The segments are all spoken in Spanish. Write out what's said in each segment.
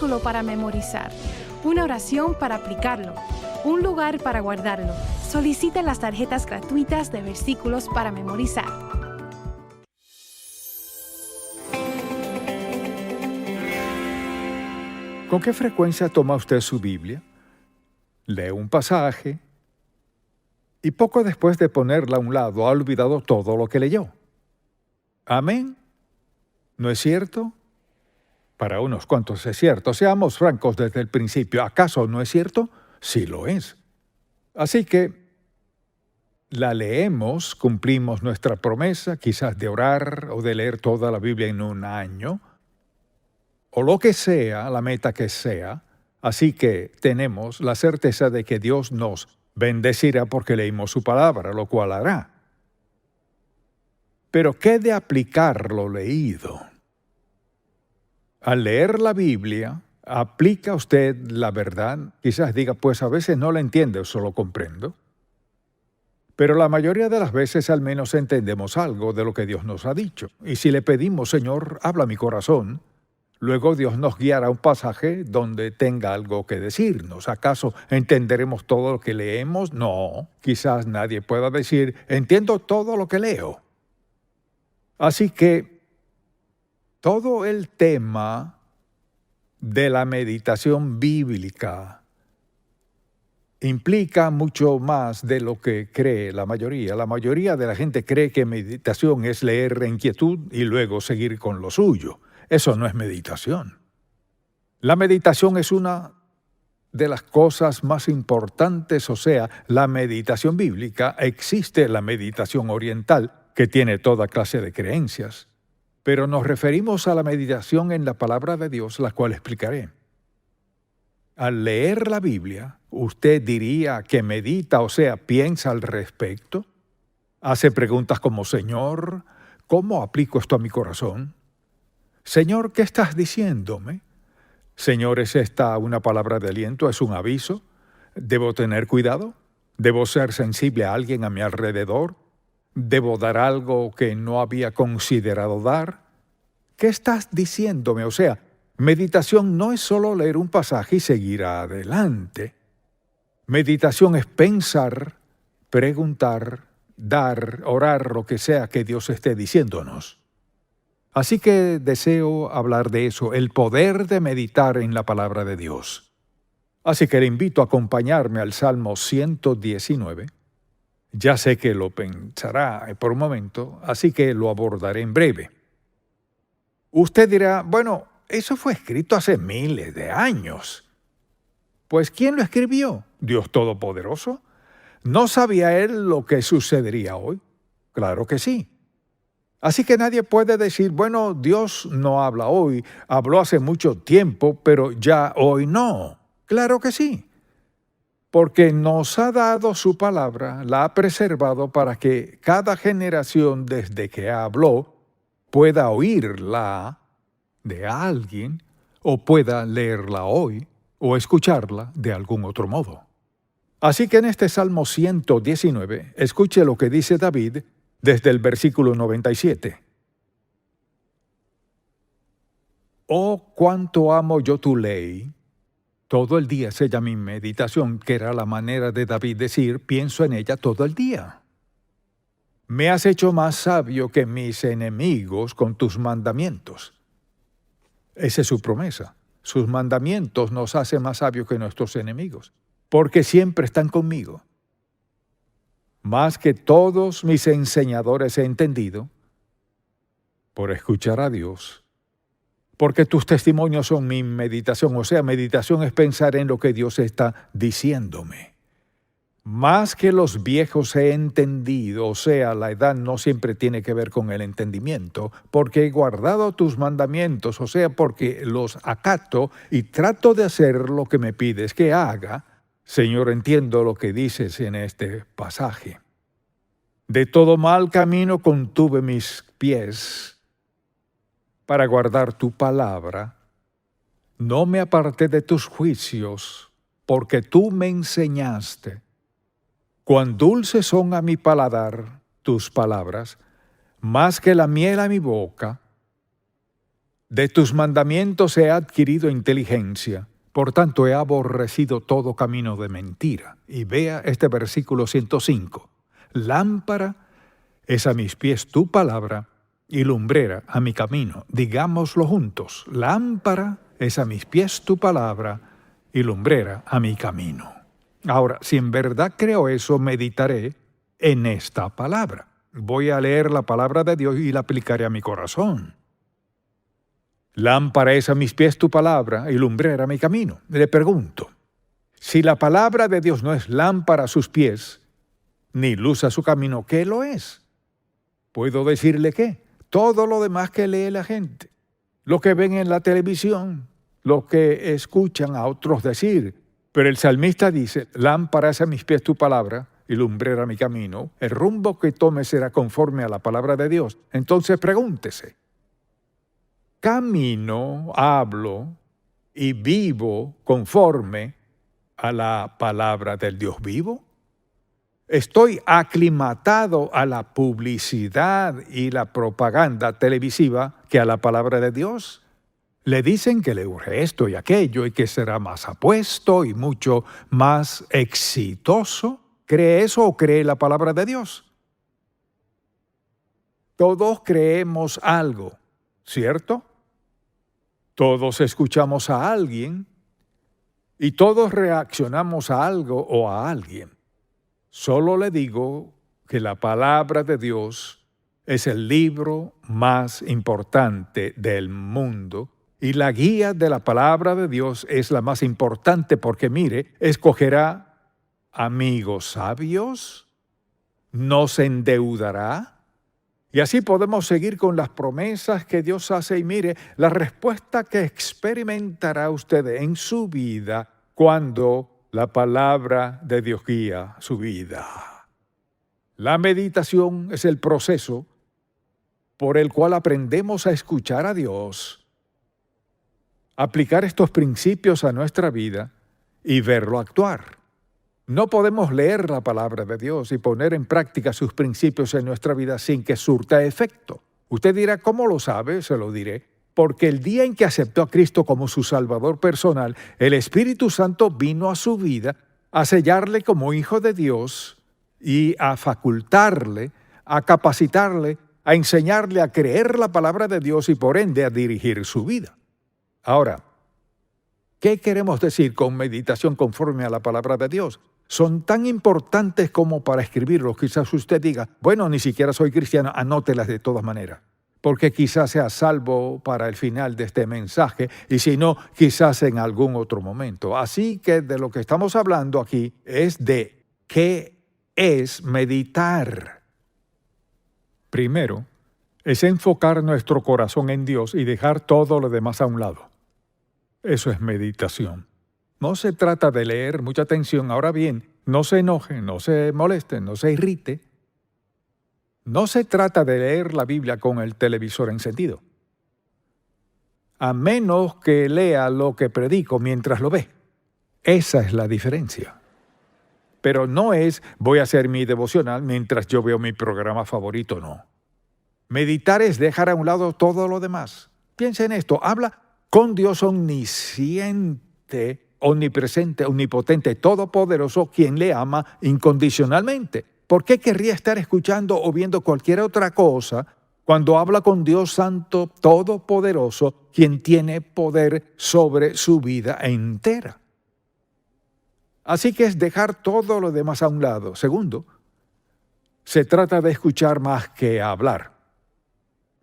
versículo para memorizar, una oración para aplicarlo, un lugar para guardarlo. Solicite las tarjetas gratuitas de versículos para memorizar. ¿Con qué frecuencia toma usted su Biblia? Lee un pasaje y poco después de ponerla a un lado ha olvidado todo lo que leyó. ¿Amén? ¿No es cierto? Para unos cuantos es cierto. Seamos francos desde el principio. ¿Acaso no es cierto? Sí lo es. Así que la leemos, cumplimos nuestra promesa, quizás de orar o de leer toda la Biblia en un año, o lo que sea, la meta que sea. Así que tenemos la certeza de que Dios nos bendecirá porque leímos su palabra, lo cual hará. Pero ¿qué de aplicar lo leído? Al leer la Biblia, ¿aplica usted la verdad? Quizás diga, pues a veces no la entiendo, solo comprendo. Pero la mayoría de las veces al menos entendemos algo de lo que Dios nos ha dicho. Y si le pedimos, Señor, habla mi corazón, luego Dios nos guiará a un pasaje donde tenga algo que decirnos. ¿Acaso entenderemos todo lo que leemos? No, quizás nadie pueda decir, entiendo todo lo que leo. Así que todo el tema de la meditación bíblica implica mucho más de lo que cree la mayoría. La mayoría de la gente cree que meditación es leer en quietud y luego seguir con lo suyo. Eso no es meditación. La meditación es una de las cosas más importantes, o sea, la meditación bíblica. Existe la meditación oriental, que tiene toda clase de creencias, pero nos referimos a la meditación en la palabra de Dios, la cual explicaré. Al leer la Biblia, ¿usted diría que medita, o sea, piensa al respecto? ¿Hace preguntas como, Señor, ¿cómo aplico esto a mi corazón? Señor, ¿qué estás diciéndome? Señor, ¿es esta una palabra de aliento? ¿Es un aviso? ¿Debo tener cuidado? ¿Debo ser sensible a alguien a mi alrededor? ¿Debo dar algo que no había considerado dar? ¿Qué estás diciéndome? O sea, meditación no es solo leer un pasaje y seguir adelante. Meditación es pensar, preguntar, dar, orar, lo que sea que Dios esté diciéndonos. Así que deseo hablar de eso, el poder de meditar en la palabra de Dios. Así que le invito a acompañarme al Salmo 119. Ya sé que lo pensará por un momento, así que lo abordaré en breve. Usted dirá, bueno, eso fue escrito hace miles de años. Pues ¿quién lo escribió? ¿Dios Todopoderoso? ¿No sabía él lo que sucedería hoy? Claro que sí. Así que nadie puede decir, bueno, Dios no habla hoy, habló hace mucho tiempo, pero ya hoy no. Claro que sí. Porque nos ha dado su palabra, la ha preservado para que cada generación desde que habló pueda oírla de alguien o pueda leerla hoy o escucharla de algún otro modo. Así que en este Salmo 119, escuche lo que dice David desde el versículo 97. Oh, cuánto amo yo tu ley. Todo el día es ella mi meditación, que era la manera de David decir, pienso en ella todo el día. Me has hecho más sabio que mis enemigos con tus mandamientos. Esa es su promesa. Sus mandamientos nos hacen más sabios que nuestros enemigos, porque siempre están conmigo. Más que todos mis enseñadores he entendido, por escuchar a Dios, porque tus testimonios son mi meditación. O sea, meditación es pensar en lo que Dios está diciéndome. Más que los viejos he entendido, o sea, la edad no siempre tiene que ver con el entendimiento, porque he guardado tus mandamientos, o sea, porque los acato y trato de hacer lo que me pides que haga. Señor, entiendo lo que dices en este pasaje. De todo mal camino contuve mis pies para guardar tu palabra. No me aparté de tus juicios, porque tú me enseñaste. Cuán dulces son a mi paladar tus palabras, más que la miel a mi boca. De tus mandamientos he adquirido inteligencia, por tanto he aborrecido todo camino de mentira. Y vea este versículo 105. Lámpara es a mis pies tu palabra y lumbrera a mi camino. Digámoslo juntos. Lámpara es a mis pies tu palabra y lumbrera a mi camino. Ahora, si en verdad creo eso, meditaré en esta palabra. Voy a leer la palabra de Dios y la aplicaré a mi corazón. Lámpara es a mis pies tu palabra y lumbrera a mi camino. Le pregunto, si la palabra de Dios no es lámpara a sus pies, ni luz a su camino, ¿qué lo es? ¿Puedo decirle qué? Todo lo demás que lee la gente, lo que ven en la televisión, lo que escuchan a otros decir. Pero el salmista dice, lámpara es a mis pies tu palabra y lumbrera a mi camino. El rumbo que tome será conforme a la palabra de Dios. Entonces pregúntese, ¿camino, hablo y vivo conforme a la palabra del Dios vivo? ¿Estoy aclimatado a la publicidad y la propaganda televisiva que a la palabra de Dios? Le dicen que le urge esto y aquello y que será más apuesto y mucho más exitoso. ¿Cree eso o cree la palabra de Dios? Todos creemos algo, ¿cierto? Todos escuchamos a alguien y todos reaccionamos a algo o a alguien. Solo le digo que la palabra de Dios es el libro más importante del mundo y la guía de la palabra de Dios es la más importante porque, mire, escogerá amigos sabios, no se endeudará y así podemos seguir con las promesas que Dios hace y mire, la respuesta que experimentará usted en su vida cuando la palabra de Dios guía su vida. La meditación es el proceso por el cual aprendemos a escuchar a Dios, aplicar estos principios a nuestra vida y verlo actuar. No podemos leer la palabra de Dios y poner en práctica sus principios en nuestra vida sin que surta efecto. Usted dirá, ¿cómo lo sabe? Se lo diré. Porque el día en que aceptó a Cristo como su Salvador personal, el Espíritu Santo vino a su vida a sellarle como hijo de Dios y a facultarle, a capacitarle, a enseñarle a creer la palabra de Dios y por ende a dirigir su vida. Ahora, ¿qué queremos decir con meditación conforme a la palabra de Dios? Son tan importantes como para escribirlos. Quizás usted diga, bueno, ni siquiera soy cristiano, anótelas de todas maneras. Porque quizás sea salvo para el final de este mensaje y si no, quizás en algún otro momento. Así que de lo que estamos hablando aquí es de qué es meditar. Primero, es enfocar nuestro corazón en Dios y dejar todo lo demás a un lado. Eso es meditación. No se trata de leer, mucha atención. Ahora bien, no se enoje, no se moleste, no se irrite. No se trata de leer la Biblia con el televisor encendido, a menos que lea lo que predico mientras lo ve. Esa es la diferencia. Pero no es voy a hacer mi devocional mientras yo veo mi programa favorito, no. Meditar es dejar a un lado todo lo demás. Piensa en esto, habla con Dios omnisciente, omnipresente, omnipotente, todopoderoso, quien le ama incondicionalmente. ¿Por qué querría estar escuchando o viendo cualquier otra cosa cuando habla con Dios Santo Todopoderoso, quien tiene poder sobre su vida entera? Así que es dejar todo lo demás a un lado. Segundo, se trata de escuchar más que hablar.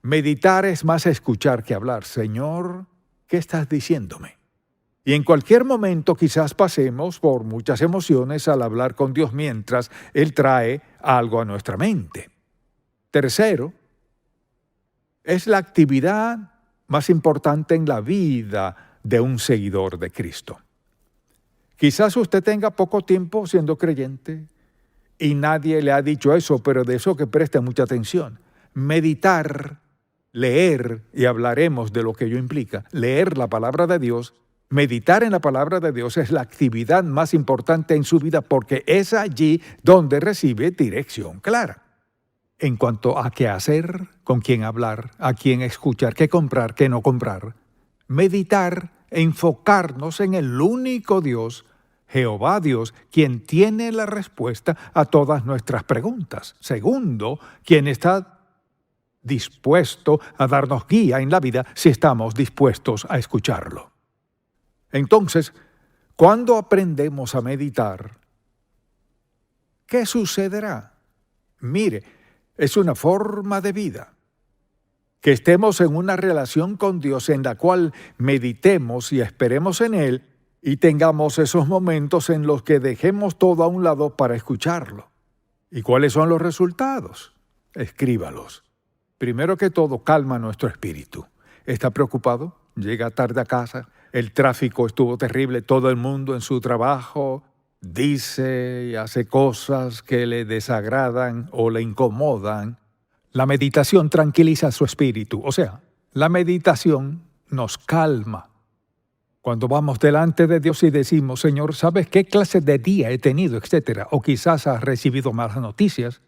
Meditar es más escuchar que hablar. Señor, ¿qué estás diciéndome? Y en cualquier momento quizás pasemos por muchas emociones al hablar con Dios mientras Él trae algo a nuestra mente. Tercero, es la actividad más importante en la vida de un seguidor de Cristo. Quizás usted tenga poco tiempo siendo creyente y nadie le ha dicho eso, pero de eso que preste mucha atención. Meditar, leer, y hablaremos de lo que ello implica, leer la palabra de Dios. Meditar en la palabra de Dios es la actividad más importante en su vida porque es allí donde recibe dirección clara. en cuanto a qué hacer, con quién hablar, a quién escuchar, qué comprar, qué no comprar. Meditar, enfocarnos en el único Dios, Jehová Dios, quien tiene la respuesta a todas nuestras preguntas. Segundo, quien está dispuesto a darnos guía en la vida si estamos dispuestos a escucharlo. Entonces, cuando aprendemos a meditar, ¿qué sucederá? Mire, es una forma de vida. Que estemos en una relación con Dios en la cual meditemos y esperemos en Él y tengamos esos momentos en los que dejemos todo a un lado para escucharlo. ¿Y cuáles son los resultados? Escríbalos. Primero que todo, calma nuestro espíritu. ¿Está preocupado? Llega tarde a casa, el tráfico estuvo terrible, todo el mundo en su trabajo dice y hace cosas que le desagradan o le incomodan. La meditación tranquiliza su espíritu, o sea, la meditación nos calma. Cuando vamos delante de Dios y decimos, Señor, ¿sabes qué clase de día he tenido, etcétera? O quizás has recibido malas noticias.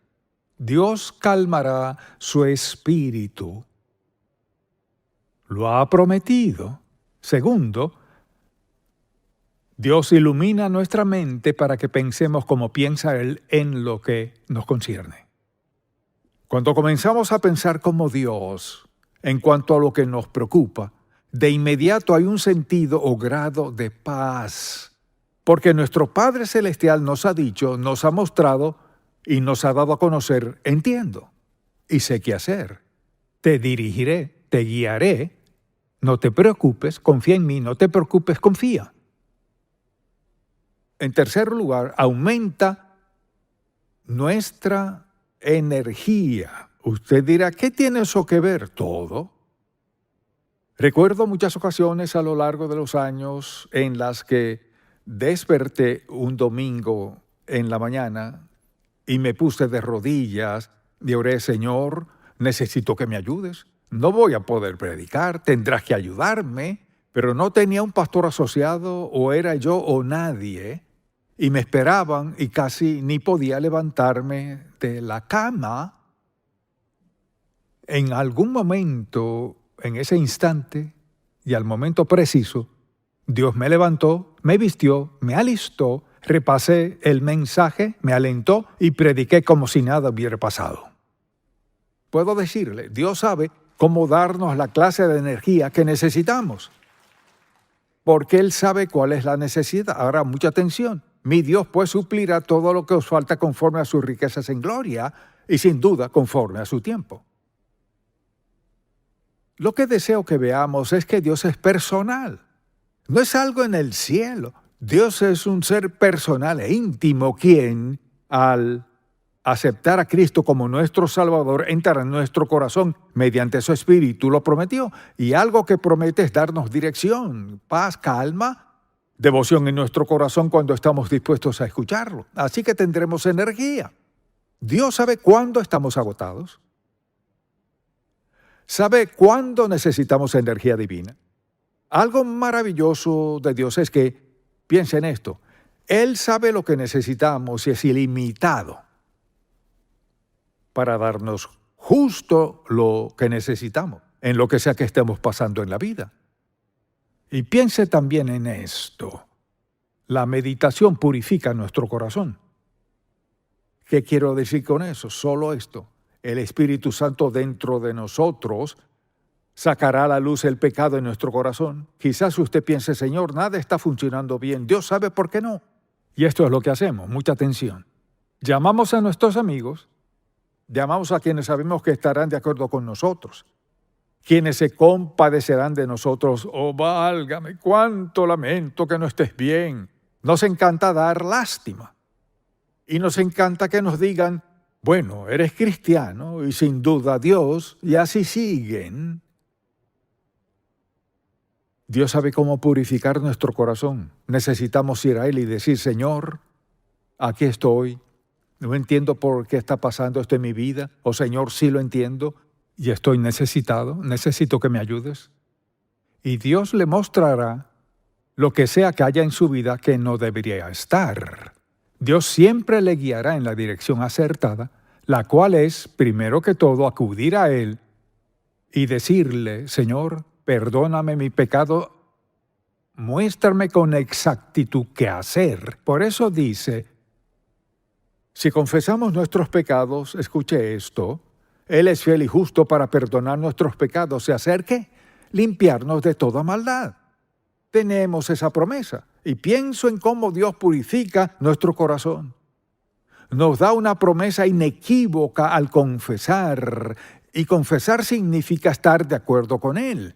Dios calmará su espíritu. Lo ha prometido. Segundo, Dios ilumina nuestra mente para que pensemos como piensa Él en lo que nos concierne. Cuando comenzamos a pensar como Dios en cuanto a lo que nos preocupa, de inmediato hay un sentido o grado de paz, porque nuestro Padre Celestial nos ha dicho, nos ha mostrado y nos ha dado a conocer, entiendo y sé qué hacer. Te dirigiré, te guiaré, no te preocupes, confía en mí, no te preocupes, confía. En tercer lugar, aumenta nuestra energía. Usted dirá, ¿qué tiene eso que ver? Todo. Recuerdo muchas ocasiones a lo largo de los años en las que desperté un domingo en la mañana y me puse de rodillas y oré, Señor, necesito que me ayudes. No voy a poder predicar, tendrás que ayudarme, pero no tenía un pastor asociado, o era yo o nadie, y me esperaban y casi ni podía levantarme de la cama. En algún momento, en ese instante y al momento preciso, Dios me levantó, me vistió, me alistó, repasé el mensaje, me alentó y prediqué como si nada hubiera pasado. Puedo decirle, Dios sabe cómo darnos la clase de energía que necesitamos, porque Él sabe cuál es la necesidad. Ahora, mucha atención. Mi Dios pues suplirá todo lo que os falta conforme a sus riquezas en gloria y sin duda conforme a su tiempo. Lo que deseo que veamos es que Dios es personal. No es algo en el cielo. Dios es un ser personal e íntimo quien, al aceptar a Cristo como nuestro Salvador, entra en nuestro corazón mediante su Espíritu, lo prometió. Y algo que promete es darnos dirección, paz, calma, devoción en nuestro corazón cuando estamos dispuestos a escucharlo. Así que tendremos energía. Dios sabe cuándo estamos agotados. ¿Sabe cuándo necesitamos energía divina? Algo maravilloso de Dios es que, piensa en esto, Él sabe lo que necesitamos y es ilimitado para darnos justo lo que necesitamos, en lo que sea que estemos pasando en la vida. Y piense también en esto. La meditación purifica nuestro corazón. ¿Qué quiero decir con eso? Solo esto. El Espíritu Santo dentro de nosotros sacará a la luz el pecado en nuestro corazón. Quizás usted piense, Señor, nada está funcionando bien. Dios sabe por qué no. Y esto es lo que hacemos, mucha atención. Llamamos a nuestros amigos, llamamos a quienes sabemos que estarán de acuerdo con nosotros, quienes se compadecerán de nosotros. Oh, válgame, cuánto lamento que no estés bien. Nos encanta dar lástima. Y nos encanta que nos digan, bueno, eres cristiano y sin duda Dios, y así siguen. Dios sabe cómo purificar nuestro corazón. Necesitamos ir a Él y decir, Señor, aquí estoy. No entiendo por qué está pasando esto en mi vida. O Señor, sí lo entiendo y estoy necesitado. Necesito que me ayudes. Y Dios le mostrará lo que sea que haya en su vida que no debería estar. Dios siempre le guiará en la dirección acertada, la cual es, primero que todo, acudir a Él y decirle: Señor, perdóname mi pecado, muéstrame con exactitud qué hacer. Por eso dice, si confesamos nuestros pecados, escuche esto, Él es fiel y justo para perdonar nuestros pecados y hacer ¿qué? Limpiarnos de toda maldad. Tenemos esa promesa. Y pienso en cómo Dios purifica nuestro corazón. Nos da una promesa inequívoca al confesar. Y confesar significa estar de acuerdo con Él.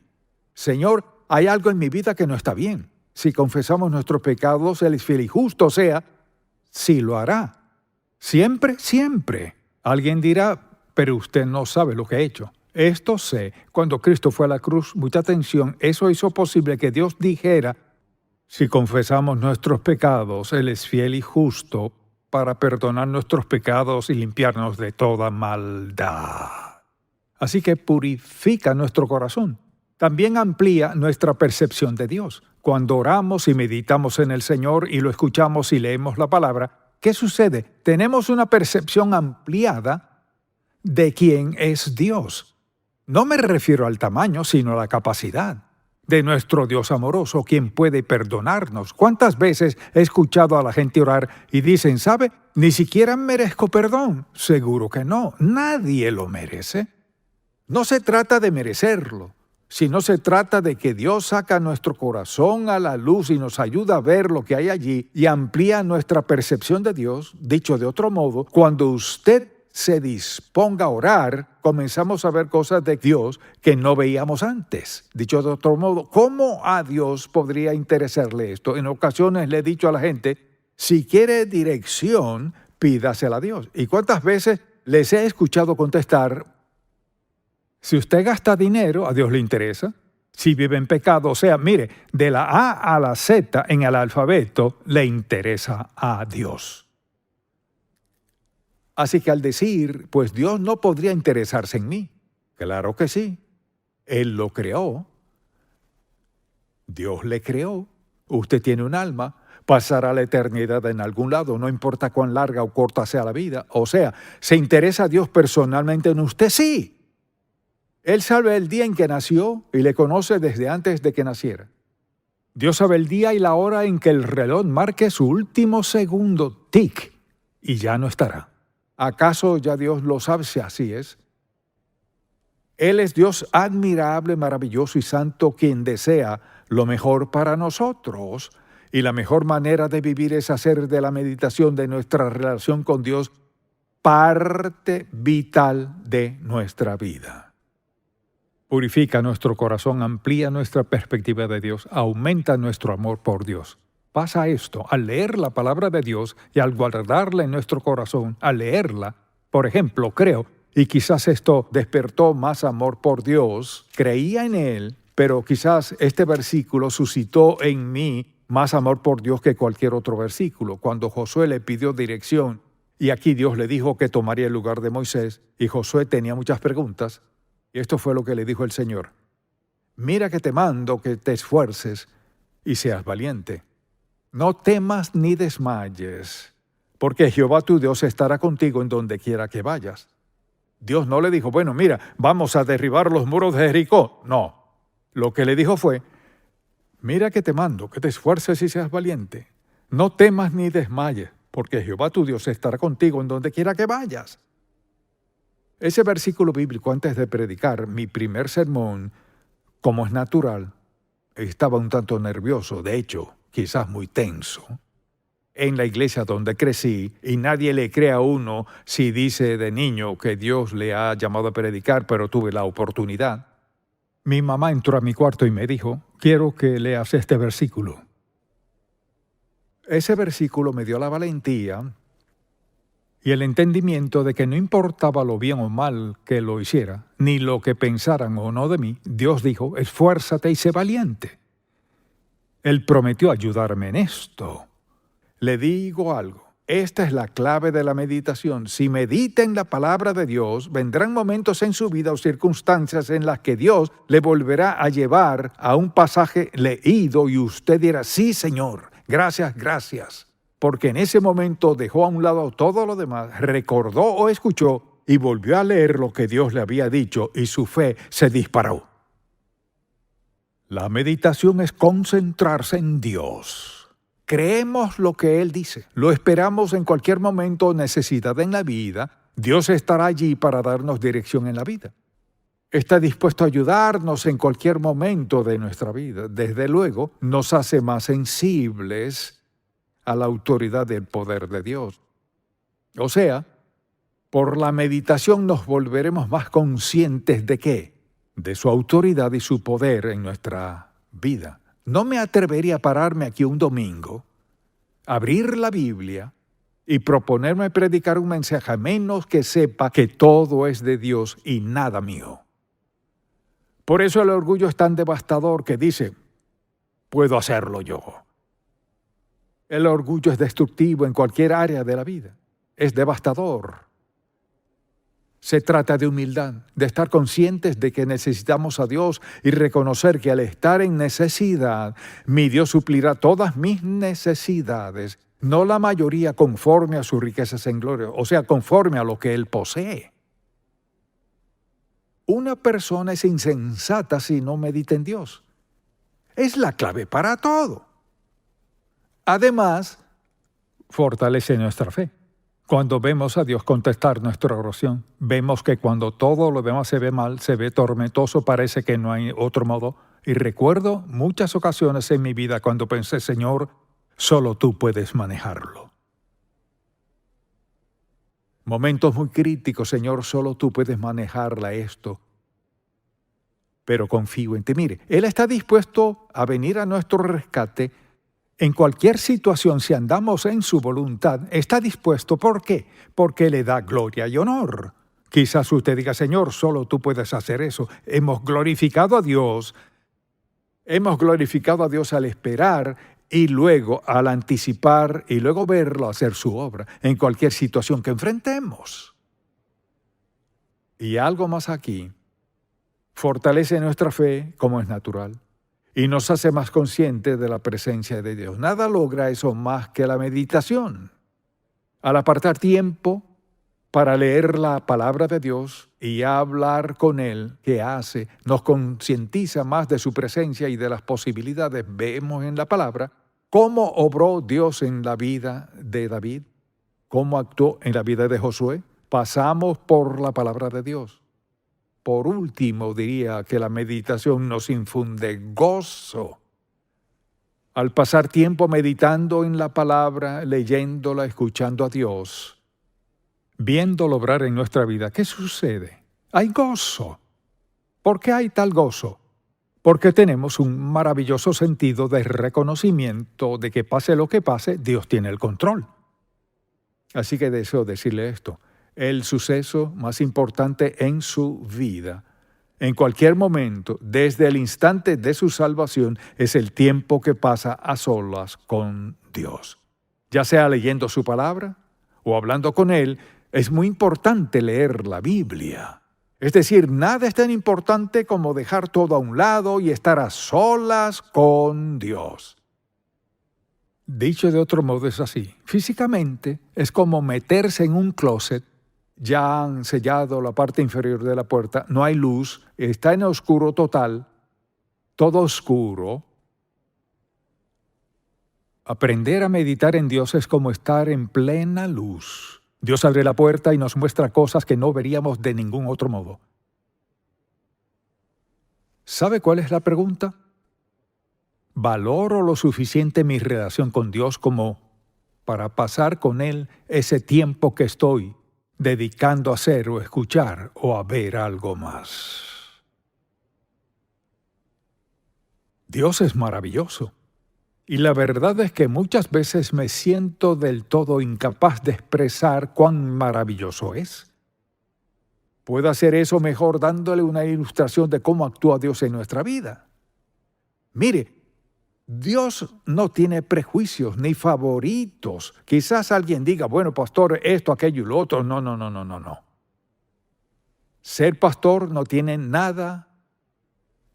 Señor, hay algo en mi vida que no está bien. Si confesamos nuestros pecados, Él es fiel y justo, o sea, sí lo hará. Siempre, siempre. Alguien dirá, pero usted no sabe lo que he hecho. Esto sé, cuando Cristo fue a la cruz, mucha atención, eso hizo posible que Dios dijera, si confesamos nuestros pecados, Él es fiel y justo para perdonar nuestros pecados y limpiarnos de toda maldad. Así que purifica nuestro corazón. También amplía nuestra percepción de Dios. Cuando oramos y meditamos en el Señor y lo escuchamos y leemos la palabra, ¿qué sucede? Tenemos una percepción ampliada de quién es Dios. No me refiero al tamaño, sino a la capacidad de nuestro Dios amoroso, quien puede perdonarnos. ¿Cuántas veces he escuchado a la gente orar y dicen, ¿sabe? Ni siquiera merezco perdón. Seguro que no. Nadie lo merece. No se trata de merecerlo, sino se trata de que Dios saca nuestro corazón a la luz y nos ayuda a ver lo que hay allí y amplía nuestra percepción de Dios. Dicho de otro modo, cuando usted se disponga a orar, comenzamos a ver cosas de Dios que no veíamos antes. Dicho de otro modo, ¿cómo a Dios podría interesarle esto? En ocasiones le he dicho a la gente, si quiere dirección, pídasela a Dios. ¿Y cuántas veces les he escuchado contestar, si usted gasta dinero, a Dios le interesa? Si vive en pecado, o sea, mire, de la A a la Z en el alfabeto, le interesa a Dios. Así que al decir, pues Dios no podría interesarse en mí. Claro que sí. Él lo creó. Dios le creó. Usted tiene un alma. Pasará la eternidad en algún lado, no importa cuán larga o corta sea la vida. O sea, ¿se interesa a Dios personalmente en usted? Sí. Él sabe el día en que nació y le conoce desde antes de que naciera. Dios sabe el día y la hora en que el reloj marque su último segundo, tic, y ya no estará. ¿Acaso ya Dios lo sabe si así es? Él es Dios admirable, maravilloso y santo, quien desea lo mejor para nosotros. Y la mejor manera de vivir es hacer de la meditación de nuestra relación con Dios parte vital de nuestra vida. Purifica nuestro corazón, amplía nuestra perspectiva de Dios, aumenta nuestro amor por Dios. Pasa esto, al leer la palabra de Dios y al guardarla en nuestro corazón, al leerla, por ejemplo, creo, y quizás esto despertó más amor por Dios, creía en Él, pero quizás este versículo suscitó en mí más amor por Dios que cualquier otro versículo. Cuando Josué le pidió dirección, y aquí Dios le dijo que tomaría el lugar de Moisés, y Josué tenía muchas preguntas, y esto fue lo que le dijo el Señor. Mira que te mando que te esfuerces y seas valiente. No temas ni desmayes, porque Jehová tu Dios estará contigo en donde quiera que vayas. Dios no le dijo, bueno, mira, vamos a derribar los muros de Jericó. No, lo que le dijo fue, mira que te mando, que te esfuerces y seas valiente. No temas ni desmayes, porque Jehová tu Dios estará contigo en donde quiera que vayas. Ese versículo bíblico, antes de predicar mi primer sermón, como es natural, estaba un tanto nervioso, de hecho, quizás muy tenso. En la iglesia donde crecí, y nadie le cree a uno si dice de niño que Dios le ha llamado a predicar, pero tuve la oportunidad. Mi mamá entró a mi cuarto y me dijo, quiero que leas este versículo. Ese versículo me dio la valentía y el entendimiento de que no importaba lo bien o mal que lo hiciera, ni lo que pensaran o no de mí, Dios dijo, esfuérzate y sé valiente. Él prometió ayudarme en esto. Le digo algo, esta es la clave de la meditación. Si medita en la palabra de Dios, vendrán momentos en su vida o circunstancias en las que Dios le volverá a llevar a un pasaje leído y usted dirá, sí, Señor, gracias, gracias. porque en ese momento dejó a un lado todo lo demás, recordó o escuchó y volvió a leer lo que Dios le había dicho y su fe se disparó. La meditación es concentrarse en Dios. Creemos lo que Él dice, lo esperamos en cualquier momento o necesidad en la vida. Dios estará allí para darnos dirección en la vida. Está dispuesto a ayudarnos en cualquier momento de nuestra vida. Desde luego, nos hace más sensibles a la autoridad del poder de Dios. O sea, por la meditación nos volveremos más conscientes ¿de qué? De su autoridad y su poder en nuestra vida. No me atrevería a pararme aquí un domingo, abrir la Biblia y proponerme predicar un mensaje a menos que sepa que todo es de Dios y nada mío. Por eso el orgullo es tan devastador que dice, puedo hacerlo yo. El orgullo es destructivo en cualquier área de la vida. Es devastador. Se trata de humildad, de estar conscientes de que necesitamos a Dios y reconocer que al estar en necesidad, mi Dios suplirá todas mis necesidades, no la mayoría conforme a sus riquezas en gloria, o sea, conforme a lo que Él posee. Una persona es insensata si no medita en Dios. Es la clave para todo. Además, fortalece nuestra fe. Cuando vemos a Dios contestar nuestra oración, vemos que cuando todo lo demás se ve mal, se ve tormentoso, parece que no hay otro modo. Y recuerdo muchas ocasiones en mi vida cuando pensé, Señor, solo tú puedes manejarlo. Momentos muy críticos, Señor, solo tú puedes manejarla esto. Pero confío en ti. Mire, Él está dispuesto a venir a nuestro rescate en cualquier situación. Si andamos en su voluntad, está dispuesto. ¿Por qué? Porque le da gloria y honor. Quizás usted diga, Señor, solo tú puedes hacer eso. Hemos glorificado a Dios al esperar y luego al anticipar y luego verlo hacer su obra en cualquier situación que enfrentemos. Y algo más aquí, fortalece nuestra fe como es natural y nos hace más conscientes de la presencia de Dios. Nada logra eso más que la meditación. Al apartar tiempo para leer la palabra de Dios y hablar con Él, ¿qué hace? Nos concientiza más de su presencia y de las posibilidades. Vemos en la palabra cómo obró Dios en la vida de David, cómo actuó en la vida de Josué. Pasamos por la palabra de Dios. Por último, diría que la meditación nos infunde gozo. Al pasar tiempo meditando en la palabra, leyéndola, escuchando a Dios, viéndolo obrar en nuestra vida, ¿qué sucede? Hay gozo. ¿Por qué hay tal gozo? Porque tenemos un maravilloso sentido de reconocimiento de que pase lo que pase, Dios tiene el control. Así que deseo decirle esto. El suceso más importante en su vida, en cualquier momento, desde el instante de su salvación, es el tiempo que pasa a solas con Dios. Ya sea leyendo su palabra o hablando con Él, es muy importante leer la Biblia. Es decir, nada es tan importante como dejar todo a un lado y estar a solas con Dios. Dicho de otro modo es así. Físicamente es como meterse en un closet. Ya han sellado la parte inferior de la puerta, no hay luz, está en oscuro total, todo oscuro. Aprender a meditar en Dios es como estar en plena luz. Dios abre la puerta y nos muestra cosas que no veríamos de ningún otro modo. ¿Sabe cuál es la pregunta? ¿Valoro lo suficiente mi relación con Dios como para pasar con Él ese tiempo que estoy dedicando a hacer o escuchar o a ver algo más? Dios es maravilloso. Y la verdad es que muchas veces me siento del todo incapaz de expresar cuán maravilloso es. Puedo hacer eso mejor dándole una ilustración de cómo actúa Dios en nuestra vida. Mire, Dios no tiene prejuicios ni favoritos. Quizás alguien diga, bueno, pastor, esto, aquello y lo otro. No. Ser pastor no tiene nada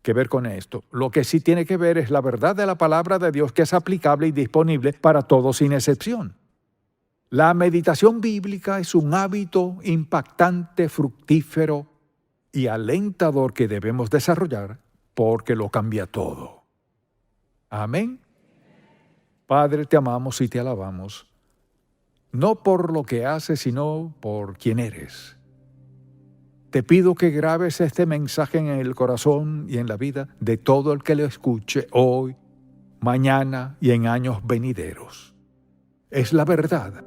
que ver con esto. Lo que sí tiene que ver es la verdad de la palabra de Dios, que es aplicable y disponible para todos sin excepción. La meditación bíblica es un hábito impactante, fructífero y alentador que debemos desarrollar porque lo cambia todo. Amén. Padre, te amamos y te alabamos, no por lo que haces, sino por quién eres. Te pido que grabes este mensaje en el corazón y en la vida de todo el que lo escuche hoy, mañana y en años venideros. Es la verdad.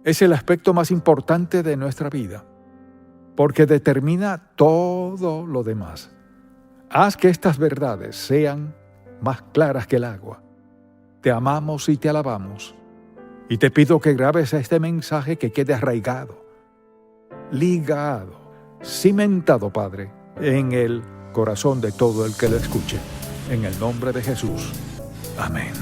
Es el aspecto más importante de nuestra vida, porque determina todo lo demás. Haz que estas verdades sean más claras que el agua. Te amamos y te alabamos. Y te pido que grabes este mensaje, que quede arraigado, ligado, cimentado, Padre, en el corazón de todo el que lo escuche. En el nombre de Jesús. Amén.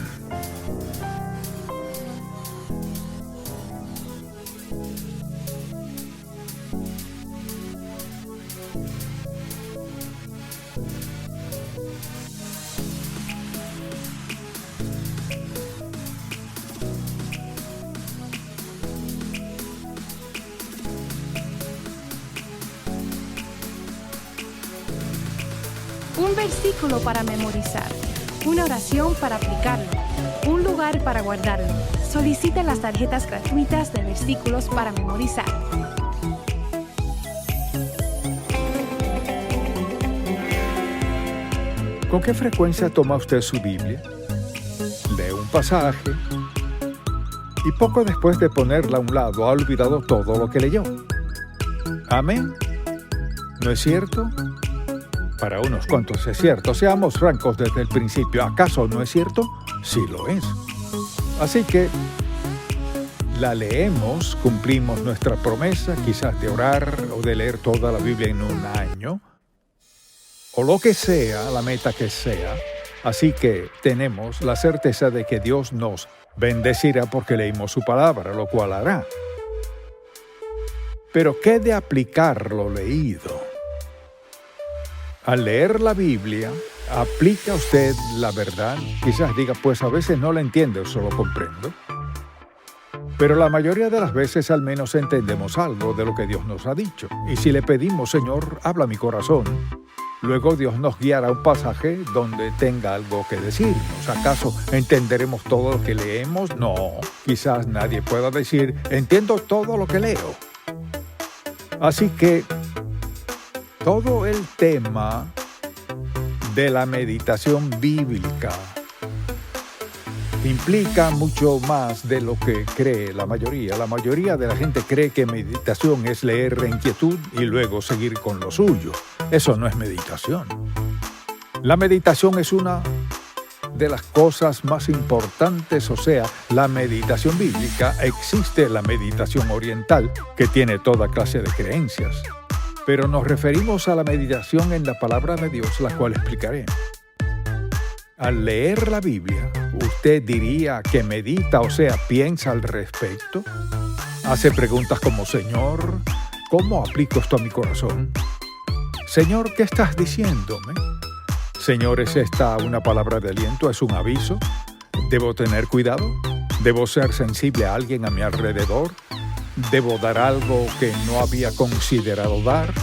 Un versículo para memorizar, una oración para aplicarlo, un lugar para guardarlo. Solicite las tarjetas gratuitas de versículos para memorizar. ¿Con qué frecuencia toma usted su Biblia? Lee un pasaje y poco después de ponerla a un lado ha olvidado todo lo que leyó. Amén. ¿No es cierto? Para unos cuantos es cierto. Seamos francos desde el principio. ¿Acaso no es cierto? Sí lo es. Así que la leemos, cumplimos nuestra promesa, quizás de orar o de leer toda la Biblia en un año, o lo que sea, la meta que sea. Así que tenemos la certeza de que Dios nos bendecirá porque leímos su palabra, lo cual hará. Pero ¿qué de aplicar lo leído? Al leer la Biblia, ¿aplica usted la verdad? Quizás diga, pues a veces no la entiendo, o solo comprendo. Pero la mayoría de las veces al menos entendemos algo de lo que Dios nos ha dicho. Y si le pedimos, Señor, habla mi corazón, luego Dios nos guiará a un pasaje donde tenga algo que decirnos. ¿Acaso entenderemos todo lo que leemos? No, quizás nadie pueda decir, entiendo todo lo que leo. Así que todo el tema de la meditación bíblica implica mucho más de lo que cree la mayoría. La mayoría de la gente cree que meditación es leer en quietud y luego seguir con lo suyo. Eso no es meditación. La meditación es una de las cosas más importantes, o sea, la meditación bíblica. Existe la meditación oriental, que tiene toda clase de creencias. Pero nos referimos a la meditación en la palabra de Dios, la cual explicaré. Al leer la Biblia, ¿usted diría que medita, o sea, piensa al respecto? Hace preguntas como, Señor, ¿cómo aplico esto a mi corazón? Señor, ¿qué estás diciéndome? Señor, ¿es esta una palabra de aliento? ¿Es un aviso? ¿Debo tener cuidado? ¿Debo ser sensible a alguien a mi alrededor? ¿Debo dar algo que no había considerado dar?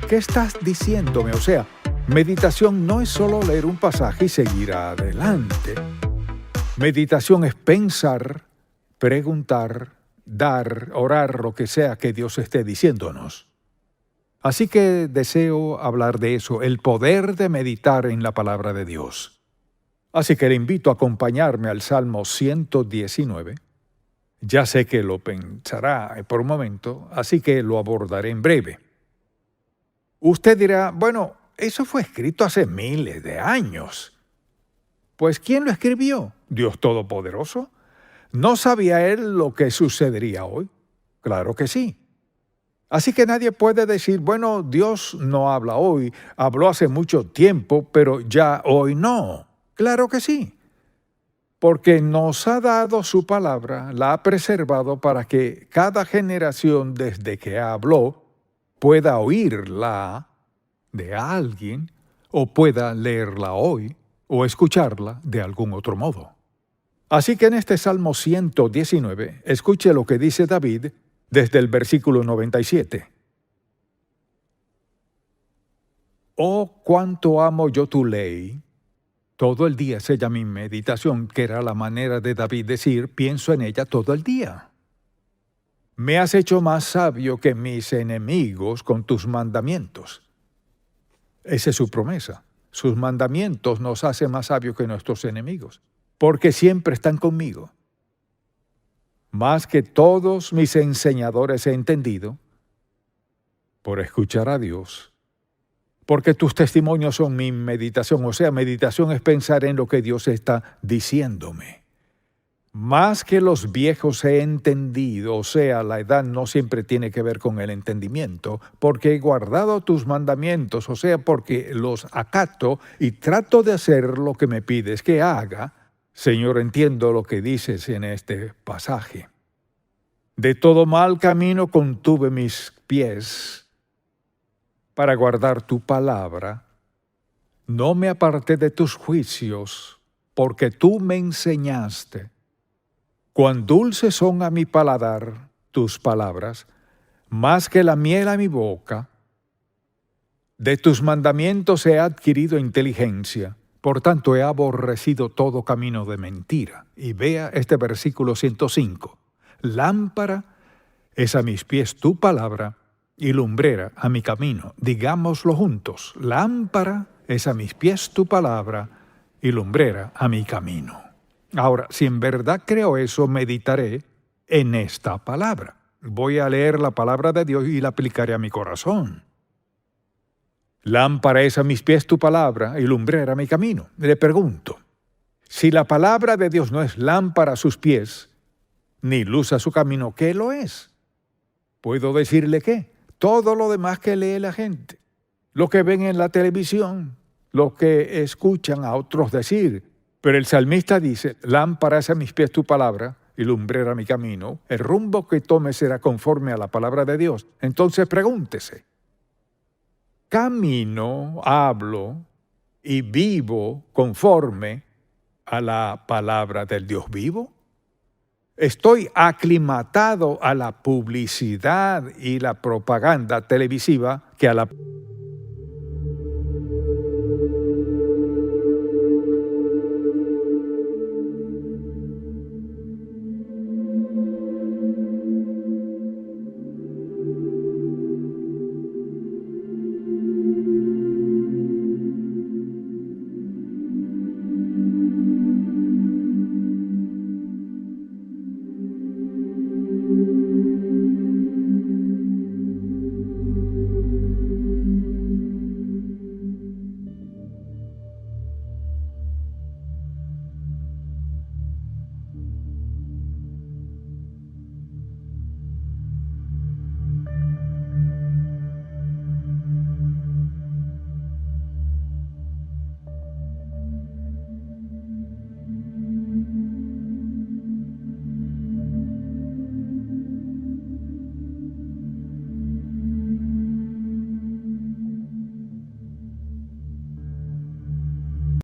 ¿Qué estás diciéndome? O sea, meditación no es solo leer un pasaje y seguir adelante. Meditación es pensar, preguntar, dar, orar, lo que sea que Dios esté diciéndonos. Así que deseo hablar de eso, el poder de meditar en la palabra de Dios. Así que le invito a acompañarme al Salmo 119. Ya sé que lo pensará por un momento, así que lo abordaré en breve. Usted dirá, bueno, eso fue escrito hace miles de años. Pues, ¿quién lo escribió? ¿Dios Todopoderoso? ¿No sabía él lo que sucedería hoy? Claro que sí. Así que nadie puede decir, bueno, Dios no habla hoy, habló hace mucho tiempo, pero ya hoy no. Claro que sí. Porque nos ha dado su palabra, la ha preservado para que cada generación desde que habló pueda oírla de alguien, o pueda leerla hoy o escucharla de algún otro modo. Así que en este Salmo 119, escuche lo que dice David desde el versículo 97. Oh, cuánto amo yo tu ley. Todo el día es ella mi meditación, que era la manera de David decir, pienso en ella todo el día. Me has hecho más sabio que mis enemigos con tus mandamientos. Esa es su promesa. Sus mandamientos nos hacen más sabios que nuestros enemigos, porque siempre están conmigo. Más que todos mis enseñadores he entendido, por escuchar a Dios, porque tus testimonios son mi meditación. O sea, meditación es pensar en lo que Dios está diciéndome. Más que los viejos he entendido, o sea, la edad no siempre tiene que ver con el entendimiento, porque he guardado tus mandamientos, o sea, porque los acato y trato de hacer lo que me pides que haga. Señor, entiendo lo que dices en este pasaje. De todo mal camino contuve mis pies para guardar tu palabra. No me aparté de tus juicios, porque tú me enseñaste. Cuán dulces son a mi paladar tus palabras, más que la miel a mi boca. De tus mandamientos he adquirido inteligencia, por tanto he aborrecido todo camino de mentira. Y vea este versículo 105. Lámpara es a mis pies tu palabra y lumbrera a mi camino. Digámoslo juntos. Lámpara es a mis pies tu palabra y lumbrera a mi camino. Ahora, si en verdad creo eso, meditaré en esta palabra. Voy a leer la palabra de Dios y la aplicaré a mi corazón. Lámpara es a mis pies tu palabra y lumbrera a mi camino. Le pregunto, si la palabra de Dios no es lámpara a sus pies, ni luz a su camino, ¿qué lo es? ¿Puedo decirle qué? Todo lo demás que lee la gente, lo que ven en la televisión, lo que escuchan a otros decir. Pero el salmista dice, lámpara es a mis pies tu palabra y lumbrera a mi camino. El rumbo que tome será conforme a la palabra de Dios. Entonces pregúntese, ¿camino, hablo y vivo conforme a la palabra del Dios vivo? ¿Estoy aclimatado a la publicidad y la propaganda televisiva que a la